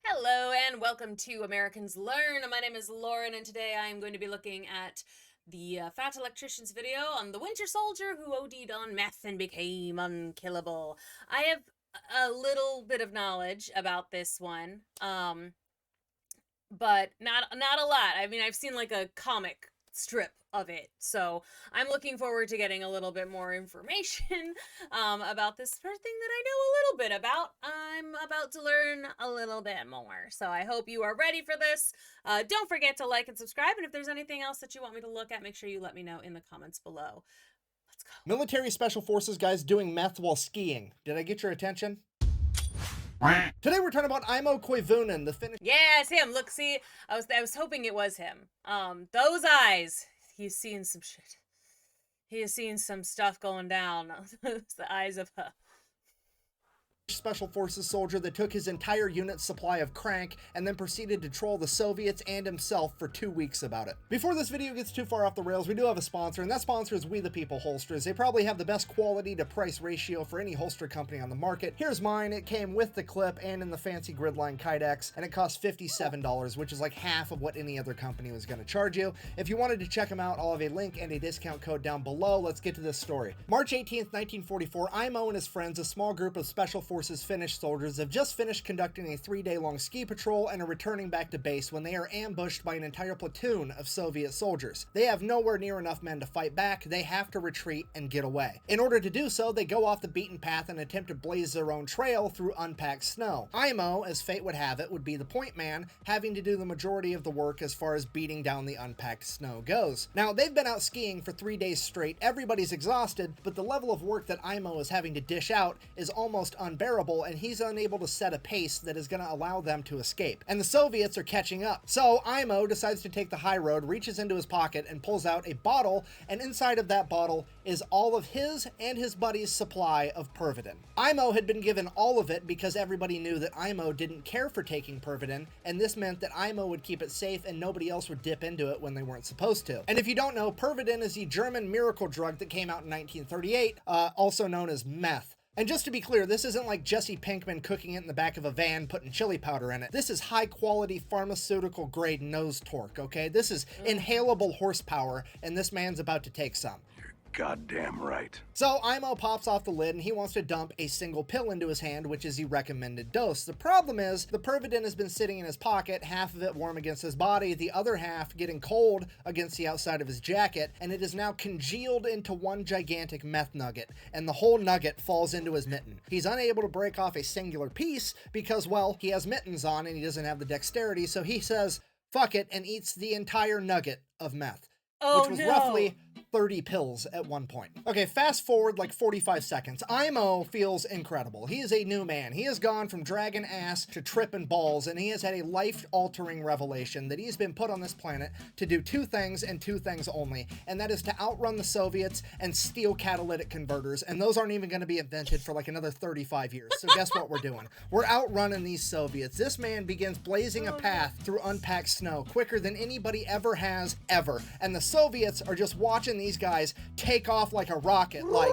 Hello and welcome to Americans Learn. My name is Lauren and today I am going to be looking at the Fat Electrician's video on the Winter Soldier who OD'd on meth and became unkillable. I have a little bit of knowledge about this one, but not a lot. I mean, I've seen like a comic strip of it, so I'm looking forward to getting a little bit more information about this first thing that I know a little bit about. I'm about to learn a little bit more, so I hope you are ready for this. Don't forget to like and subscribe, and if there's anything else that you want me to look at, make sure you let me know in the comments below. Let's go. Military Special Forces guys doing meth while skiing. Did I get your attention? Today we're talking about Aimo Koivunen, the Finnish. Yeah, it's him. Look, see, I was hoping it was him. Those eyes. He's seeing some shit. He is seeing some stuff going down. It's the eyes of her. Special Forces soldier that took his entire unit's supply of crank and then proceeded to troll the Soviets and himself for 2 weeks about it. Before this video gets too far off the rails, we do have a sponsor, and that sponsor is We The People Holsters. They probably have the best quality to price ratio for any holster company on the market. Here's mine. It came with the clip and in the fancy gridline Kydex, and it cost $57, which is like half of what any other company was going to charge you. If you wanted to check them out, I'll have a link and a discount code down below. Let's get to this story. March 18th, 1944, Aimo and his friends, a small group of Special Forces Finnish soldiers, have just finished conducting a 3-day-long ski patrol and are returning back to base when they are ambushed by an entire platoon of Soviet soldiers. They have nowhere near enough men to fight back. They have to retreat and get away. In order to do so, they go off the beaten path and attempt to blaze their own trail through unpacked snow. Aimo, as fate would have it, would be the point man, having to do the majority of the work as far as beating down the unpacked snow goes. Now, they've been out skiing for 3 days straight. Everybody's exhausted, but the level of work that Aimo is having to dish out is almost unbearable, and he's unable to set a pace that is going to allow them to escape. And the Soviets are catching up. So Aimo decides to take the high road, reaches into his pocket, and pulls out a bottle, and inside of that bottle is all of his and his buddy's supply of Pervitin. Aimo had been given all of it because everybody knew that Aimo didn't care for taking Pervitin, and this meant that Aimo would keep it safe and nobody else would dip into it when they weren't supposed to. And if you don't know, Pervitin is the German miracle drug that came out in 1938, also known as meth. And just to be clear, this isn't like Jesse Pinkman cooking it in the back of a van, putting chili powder in it. This is high-quality pharmaceutical grade nose torque, okay? This is inhalable horsepower, and this man's about to take some. Goddamn right. So Aimo pops off the lid and he wants to dump a single pill into his hand, which is the recommended dose. The problem is the Pervitin has been sitting in his pocket, half of it warm against his body, the other half getting cold against the outside of his jacket, and it is now congealed into one gigantic meth nugget, and the whole nugget falls into his mitten. He's unable to break off a singular piece because, well, he has mittens on and he doesn't have the dexterity, so he says, fuck it, and eats the entire nugget of meth. Which was roughly 30 pills at one point. Okay, fast forward like 45 seconds. Aimo feels incredible. He is a new man. He has gone from dragging ass to tripping balls, and he has had a life-altering revelation that he's been put on this planet to do 2 things and 2 things only, and that is to outrun the Soviets and steal catalytic converters, and those aren't even going to be invented for like another 35 years. So guess what we're doing? We're outrunning these Soviets. This man begins blazing a path through unpacked snow quicker than anybody ever has, ever. And the Soviets are just watching these guys take off like a rocket, like...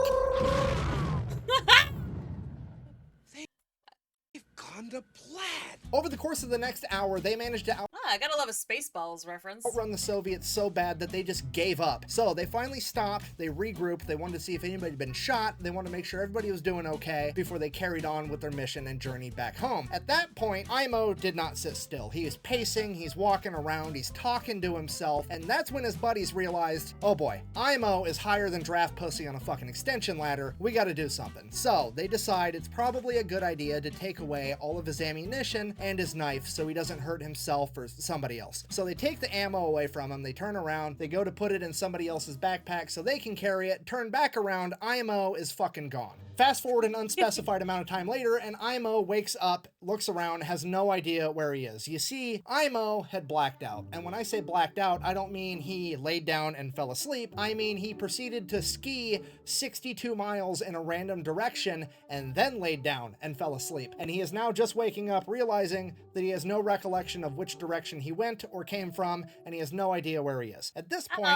They've gone to plaid. Over the course of the next hour, they managed to I gotta love a Spaceballs reference. outrun the Soviets so bad that they just gave up. So they finally stopped, they regrouped, they wanted to see if anybody had been shot, they wanted to make sure everybody was doing okay before they carried on with their mission and journeyed back home. At that point, Aimo did not sit still. He is pacing, he's walking around, he's talking to himself, and that's when his buddies realized, oh boy, Aimo is higher than draft pussy on a fucking extension ladder, we gotta do something. So they decide it's probably a good idea to take away all of his ammunition and his knife so he doesn't hurt himself or somebody else. So they take the ammo away from him, they turn around, they go to put it in somebody else's backpack so they can carry it, turn back around, Aimo is fucking gone. Fast forward an unspecified amount of time later, and Aimo wakes up, looks around, has no idea where he is. You see, Aimo had blacked out. And when I say blacked out, I don't mean he laid down and fell asleep. I mean he proceeded to ski 62 miles in a random direction and then laid down and fell asleep. And he is now just waking up, realizing that he has no recollection of which direction he went or came from, and he has no idea where he is. At this point,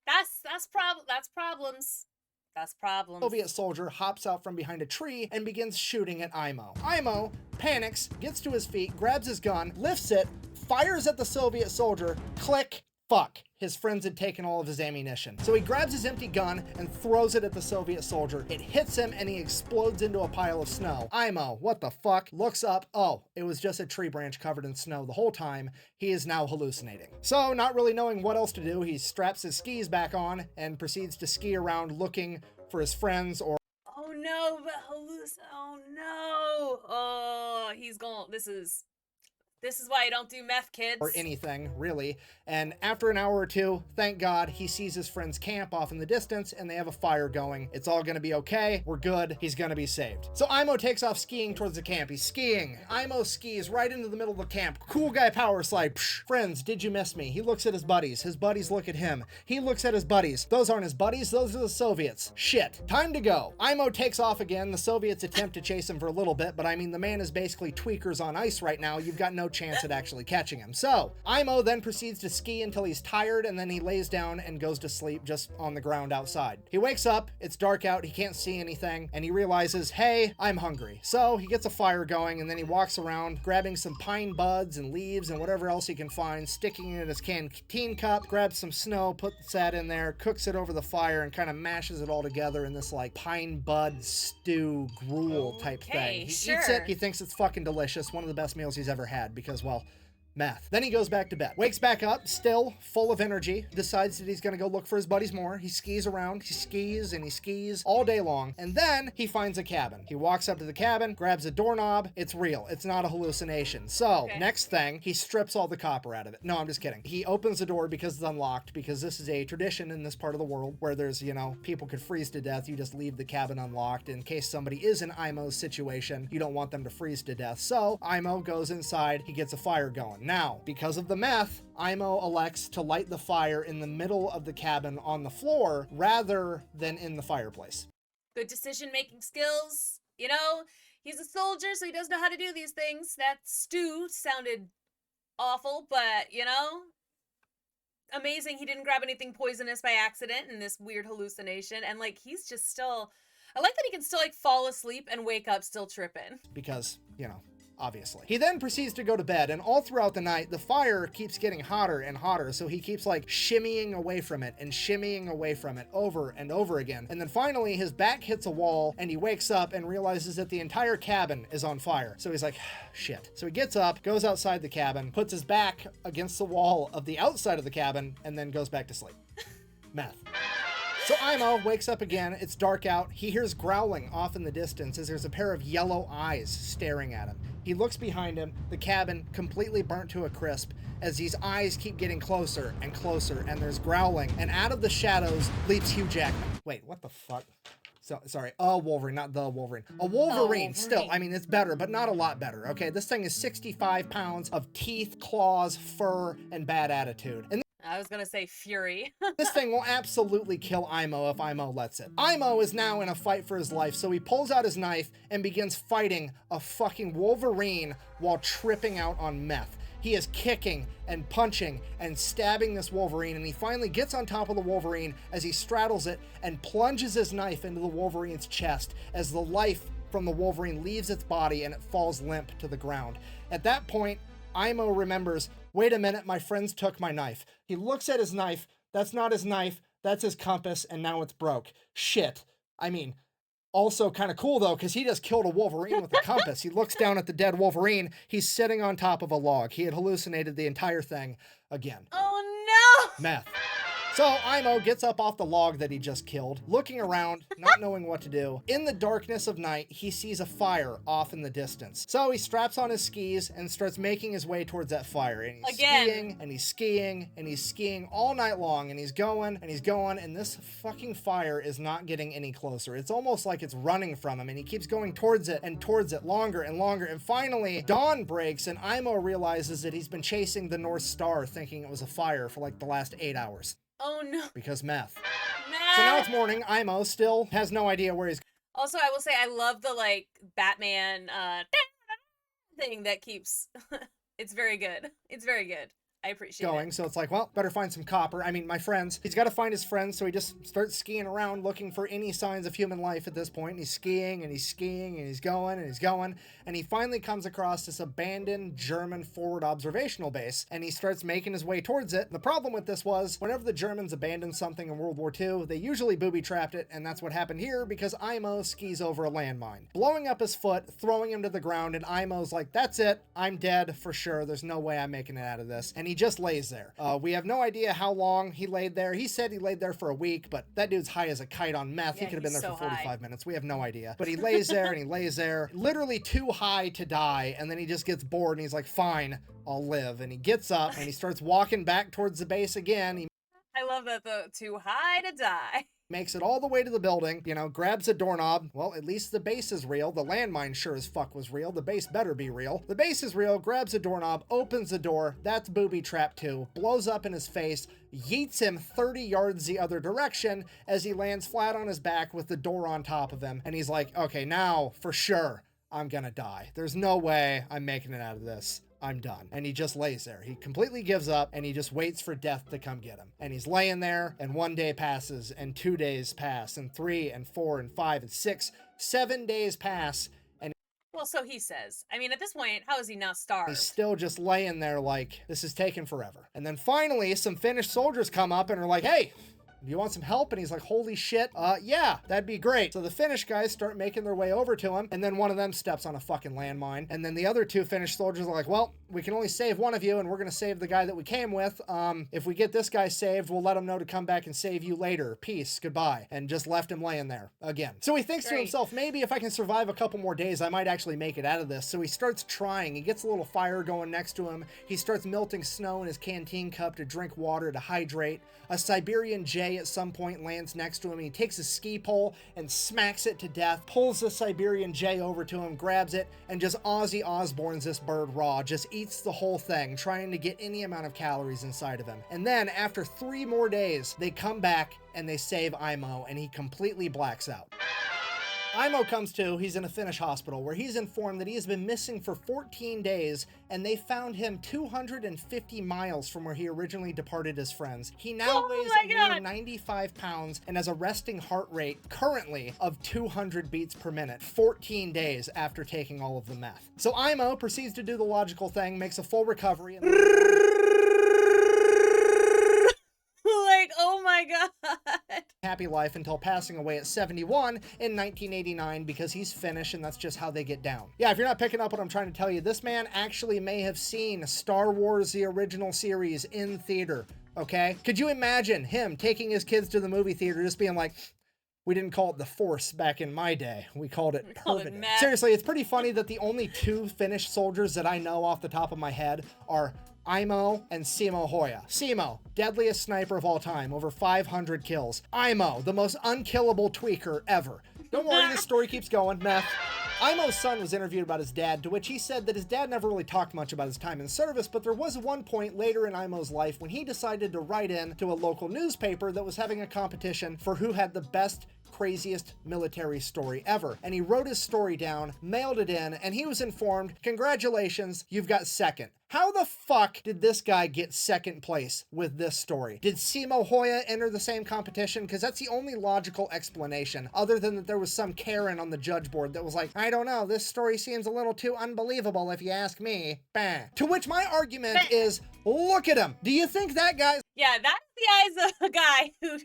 That's problems. That's problems. Soviet soldier hops out from behind a tree and begins shooting at Aimo. Aimo panics, gets to his feet, grabs his gun, lifts it, fires at the Soviet soldier, click, fuck. His friends had taken all of his ammunition. So he grabs his empty gun and throws it at the Soviet soldier. It hits him and he explodes into a pile of snow. Aimo, what the fuck? Looks up. Oh, it was just a tree branch covered in snow the whole time. He is now hallucinating. So, not really knowing what else to do, he straps his skis back on and proceeds to ski around looking for his friends or Oh no, but oh no. Oh, he's going, this is why you don't do meth, kids. or anything, really. And after an hour or two, thank God, he sees his friend's camp off in the distance and they have a fire going. It's all gonna be okay. We're good. He's gonna be saved. So Aimo takes off skiing towards the camp. He's skiing. Aimo skis right into the middle of the camp. Cool guy power slide. Psh. Friends, did you miss me? He looks at his buddies. His buddies look at him. He looks at his buddies. Those aren't his buddies. Those are the Soviets. Shit. Time to go. Aimo takes off again. The Soviets attempt to chase him for a little bit, but I mean, the man is basically tweakers on ice right now. You've got no chance at actually catching him. So Aimo then proceeds to ski until he's tired and then he lays down and goes to sleep just on the ground outside. He wakes up, it's dark out, he can't see anything, and he realizes, hey, I'm hungry. So he gets a fire going and then he walks around grabbing some pine buds and leaves and whatever else he can find, sticking it in his canteen cup, grabs some snow, puts that in there, cooks it over the fire and kind of mashes it all together in this like pine bud stew gruel type thing. He eats it, he thinks it's fucking delicious, one of the best meals he's ever had because, well, meth. Then he goes back to bed. Wakes back up, still full of energy, decides that he's gonna go look for his buddies more. He skis around, he skis and he skis all day long, and then he finds a cabin. He walks up to the cabin, grabs a doorknob. It's real. It's not a hallucination. So, next thing, he strips all the copper out of it. No, I'm just kidding. He opens the door because it's unlocked, because this is a tradition in this part of the world where there's, you know, people could freeze to death. You just leave the cabin unlocked in case somebody is in Aimo's situation. You don't want them to freeze to death. So, Aimo goes inside, he gets a fire going. Now, because of the meth, Aimo elects to light the fire in the middle of the cabin on the floor rather than in the fireplace. Good decision-making skills. You know, he's a soldier, so he does know how to do these things. That stew sounded awful, but, you know, amazing he didn't grab anything poisonous by accident in this weird hallucination. And, like, he's just still... I like that he can still, like, fall asleep and wake up still tripping. Because, you know, obviously. He then proceeds to go to bed, and all throughout the night, the fire keeps getting hotter and hotter, so he keeps, like, shimmying away from it and shimmying away from it over and over again. And then finally, his back hits a wall, and he wakes up and realizes that the entire cabin is on fire. So he's like, shit. So he gets up, goes outside the cabin, puts his back against the wall of the outside of the cabin, and then goes back to sleep. Meth. So Aimo wakes up again, it's dark out, he hears growling off in the distance as there's a pair of yellow eyes staring at him. He looks behind him, the cabin completely burnt to a crisp as these eyes keep getting closer and closer and there's growling, and out of the shadows leaps Hugh Jackman. Wait, what the fuck? So, sorry, a Wolverine, not the Wolverine. A Wolverine, still, I mean, it's better, but not a lot better, okay? This thing is 65 pounds of teeth, claws, fur, and bad attitude. And I was gonna say fury. this thing will absolutely kill Aimo if Aimo lets it. Aimo is now in a fight for his life, so he pulls out his knife and begins fighting a fucking Wolverine while tripping out on meth. He is kicking and punching and stabbing this Wolverine, and he finally gets on top of the Wolverine as he straddles it and plunges his knife into the Wolverine's chest as the life from the Wolverine leaves its body and it falls limp to the ground. At that point, Aimo remembers, wait a minute, my friends took my knife. He looks at his knife. That's not his knife. That's his compass, and now it's broke. Shit. I mean, also kind of cool, though, because he just killed a Wolverine with a compass. He looks down at the dead Wolverine. He's sitting on top of a log. He had hallucinated the entire thing again. Oh, no! Meth. So Aimo gets up off the log that he just killed, looking around, not knowing what to do. In the darkness of night, he sees a fire off in the distance. So he straps on his skis and starts making his way towards that fire. And he's skiing, and he's skiing, and he's skiing all night long, and he's going, and he's going, and this fucking fire is not getting any closer. It's almost like it's running from him, and he keeps going towards it longer and longer, and finally, dawn breaks, and Aimo realizes that he's been chasing the North Star thinking it was a fire for like the last 8 hours. Oh no. Because meth. Meth. So now it's morning. Aimo still has no idea where he's... Also, I will say I love the, like, Batman thing that keeps... It's very good. It's very good. I appreciate going. it. So it's like, well, better find some copper. I mean, my friends, he's got to find his friends. So he just starts skiing around looking for any signs of human life at this point. And he's skiing and he's skiing and he's going and he's going. And he finally comes across this abandoned German forward observational base. And he starts making his way towards it. The problem with this was whenever the Germans abandoned something in World War II, they usually booby-trapped it. And that's what happened here because Aimo skis over a landmine, blowing up his foot, throwing him to the ground. And Aimo's like, that's it. I'm dead for sure. There's no way I'm making it out of this. And he just lays there. We have no idea how long he laid there. He said he laid there for a week, but that dude's high as a kite on meth. Yeah, he could have been there he's for so 45 high. minutes. We have no idea. But he lays there and he lays there, literally too high to die. And then he just gets bored and he's like, fine, I'll live. And he gets up and he starts walking back towards the base again. He I love that, though. Too high to die. makes it all the way to the building, you know, grabs a doorknob. Well, at least the base is real. The landmine sure as fuck was real. The base better be real. The base is real, grabs a doorknob, opens the door. That's booby trap 2. Blows up in his face, yeets him 30 yards the other direction as he lands flat on his back with the door on top of him. And he's like, okay, now for sure I'm gonna die. There's no way I'm making it out of this. I'm done. And he just lays there. He completely gives up and he just waits for death to come get him. And he's laying there and 1 day passes and 2 days pass and 3 and 4 and 5 and 6, 7 days pass. And Well, so he says. I mean, at this point, how is he not starved? he's still just laying there like, this is taking forever. And then finally some Finnish soldiers come up and are like, hey, do you want some help? And he's like, holy shit, yeah, that'd be great. So the Finnish guys start making their way over to him, and then one of them steps on a fucking landmine. And then the other 2 Finnish soldiers are like, well, we can only save one of you, and we're gonna save the guy that we came with. If we get this guy saved, we'll let him know to come back and save you later. Peace, goodbye. And just left him laying there again. So he thinks to Great. himself, maybe if I can survive a couple more days, I might actually make it out of this. So he starts trying. He gets a little fire going next to him. He starts melting snow in his canteen cup to drink water to hydrate. A Siberian jay at some point lands next to him, and he takes a ski pole and smacks it to death, pulls the Siberian jay over to him, grabs it, and just Ozzy Osbournes this bird raw, just eats the whole thing, trying to get any amount of calories inside of him. And then after 3 more days, they come back and they save Aimo, and he completely blacks out. Aimo comes to, he's in a Finnish hospital where he's informed that he has been missing for 14 days and they found him 250 miles from where he originally departed his friends. He now Oh weighs my a mere God. 95 pounds and has a resting heart rate currently of 200 beats per minute, 14 days after taking all of the meth. So Aimo proceeds to do the logical thing, makes a full recovery, and Like, oh my god. happy life until passing away at 71 in 1989 because he's Finnish and that's just how they get down. Yeah, if you're not picking up what I'm trying to tell you, this man actually may have seen Star Wars the original series in theater, okay? Could you imagine him taking his kids to the movie theater just being like, we didn't call it the Force back in my day. We called it called it permanent. meth. Seriously, it's pretty funny that the only 2 Finnish soldiers that I know off the top of my head are Aimo and Simo Hoya. Simo, deadliest sniper of all time, over 500 kills. Aimo, the most unkillable tweaker ever. Don't worry, this story keeps going. Meth. Aimo's son was interviewed about his dad, to which he said that his dad never really talked much about his time in service, but there was one point later in Aimo's life when he decided to write in to a local newspaper that was having a competition for who had the best, craziest military story ever. And he wrote his story down, mailed it in, and he was informed, congratulations, you've got second. How the fuck did this guy get second place with this story? Did Simo Hoya enter the same competition? Because that's the only logical explanation, other than that there was some Karen on the judge board that was like, I don't know, this story seems a little too unbelievable if you ask me. Bah. To which my argument is, look at him. Do you think that guy's Yeah, that's the eyes of a guy who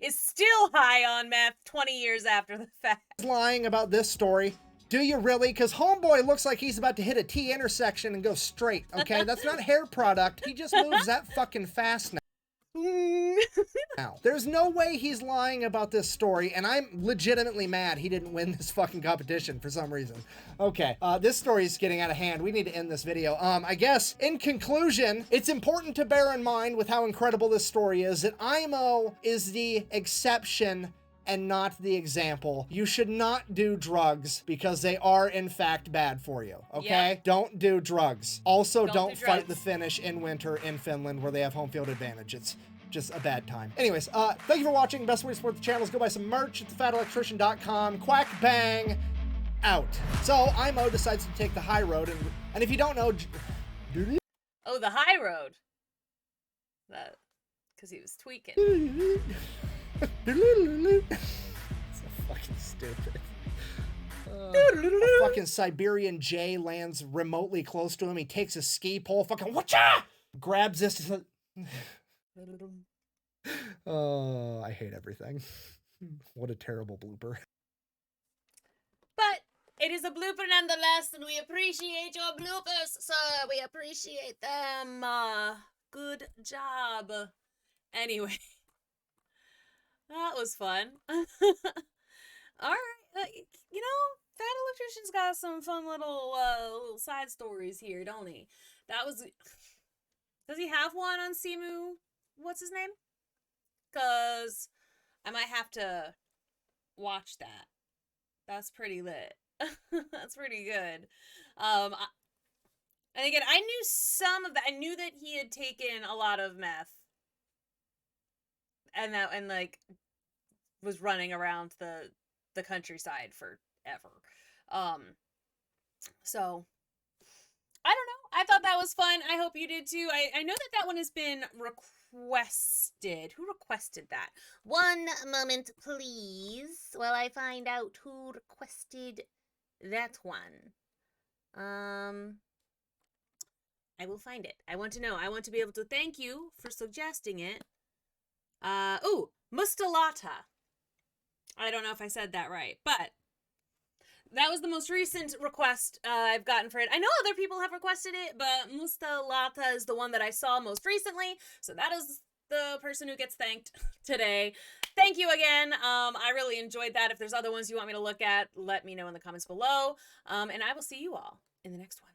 is still high on meth 20 years after the fact. lying about this story? Do you really? Because homeboy looks like he's about to hit a T intersection and go straight, okay? That's not hair product. He just moves that fucking fast now. There's no way he's lying about this story, and I'm legitimately mad he didn't win this fucking competition for some reason. Okay, this story is getting out of hand. We need to end this video. I guess, in conclusion, it's important to bear in mind with how incredible this story is that Aimo is the exception and not the example. You should not do drugs because they are in fact bad for you, okay? Yep. Don't do drugs. Also, don't do fight drugs. the Finnish in winter in Finland where they have home field advantage. It's just a bad time. Anyways, thank you for watching. Best way to support the channel is go buy some merch at thefatelectrician.com. Quack bang, out. So Aimo decides to take the high road, and if you don't know, Oh, the high road. That because he was tweaking. So fucking stupid. A fucking Siberian Jay lands remotely close to him. He takes a ski pole, fucking whatcha! Grabs this. Oh, I hate everything. What a terrible blooper. But it is a blooper nonetheless, and we appreciate your bloopers, sir. We appreciate them. Good job. Anyway, that was fun. All right, you know, Fat Electrician's got some fun little side stories here, don't he? That was. Does he have one on Simu? What's his name? Cause I might have to watch that. That's pretty lit. That's pretty good. And again, I knew some of that. I knew that he had taken a lot of meth, and like was running around the countryside forever. So I don't know. I thought that was fun. I hope you did too. I know that one has been requested. Who requested that? One moment, please, while I find out who requested that one. I will find it. I want to know. I want to be able to thank you for suggesting it. Ooh, Mustalata. I don't know if I said that right, but that was the most recent request I've gotten for it. I know other people have requested it, but Mustalata is the one that I saw most recently, so that is the person who gets thanked today. Thank you again. I really enjoyed that. If there's other ones you want me to look at, let me know in the comments below. And I will see you all in the next one.